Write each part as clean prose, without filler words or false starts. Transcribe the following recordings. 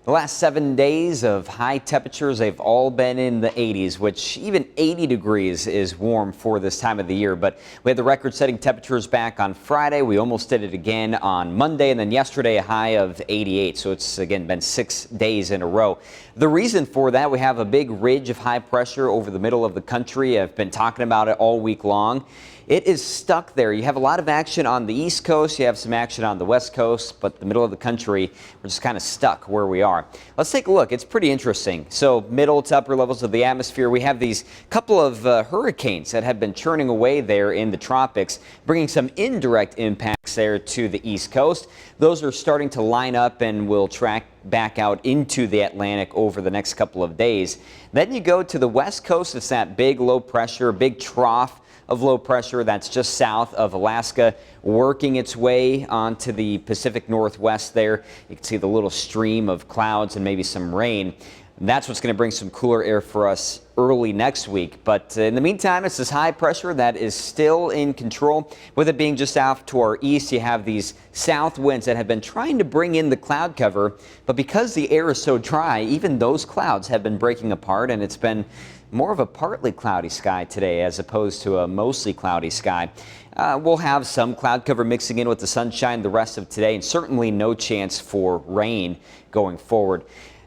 The last 7 days of high temperatures, they've all been in the 80s, which even 80 degrees is warm for this time of the year. But we had the record-setting temperatures back on Friday. We almost did it again on Monday, and then yesterday a high of 88. So it's again been 6 days in a row. The reason for that, we have a big ridge of high pressure over the middle of the country. I've been talking about it all week long. It is stuck there. You have a lot of action on the East Coast. You have some action on the West Coast, but the middle of the country, we're just kind of stuck where we are. Let's take a look. It's pretty interesting. So middle to upper levels of the atmosphere, we have these couple of hurricanes that have been churning away there in the tropics, bringing some indirect impacts there to the East Coast. Those are starting to line up and will track back out into the Atlantic over the next couple of days. Then you go to the West Coast. It's that big low pressure, big trough of low pressure that's just south of Alaska, working its way onto the Pacific Northwest there. You can see the little stream of clouds and maybe some rain. And that's what's going to bring some cooler air for us early next week. But in the meantime, it's this high pressure that is still in control. With it being just off to our east, you have these south winds that have been trying to bring in the cloud cover. But because the air is so dry, even those clouds have been breaking apart, and it's been more of a partly cloudy sky today as opposed to a mostly cloudy sky. We'll have some cloud cover mixing in with the sunshine the rest of today, and certainly no chance for rain going forward.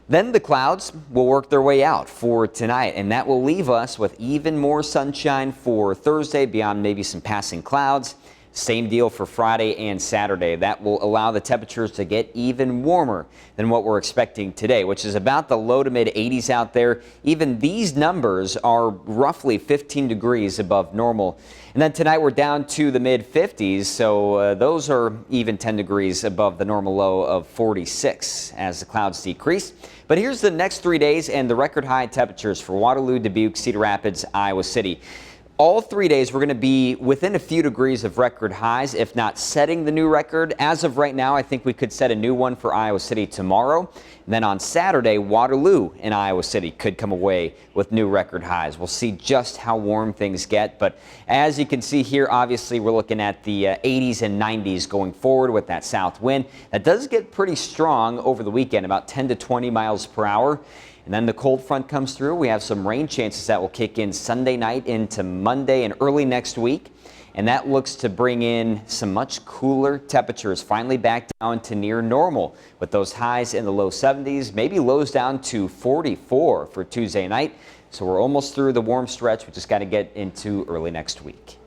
Then the clouds will work their way out for tonight, and that will leave us with even more sunshine for Thursday beyond maybe some passing clouds. Same deal for Friday and Saturday. That will allow the temperatures to get even warmer than what we're expecting today, which is about the low to mid 80s out there. Even these numbers are roughly 15 degrees above normal. And then tonight we're down to the mid 50s, so those are even 10 degrees above the normal low of 46 as the clouds decrease. But here's the next 3 days and the record high temperatures for Waterloo, Dubuque, Cedar Rapids, Iowa City. All 3 days, we're going to be within a few degrees of record highs, if not setting the new record. As of right now, I think we could set a new one for Iowa City tomorrow. And then on Saturday, Waterloo and Iowa City could come away with new record highs. We'll see just how warm things get. But as you can see here, obviously, we're looking at the 80s and 90s going forward with that south wind. That does get pretty strong over the weekend, about 10 to 20 miles per hour. And then the cold front comes through. We have some rain chances that will kick in Sunday night into Monday and early next week. And that looks to bring in some much cooler temperatures, finally back down to near normal with those highs in the low 70s, maybe lows down to 44 for Tuesday night. So we're almost through the warm stretch. We just got to get into early next week.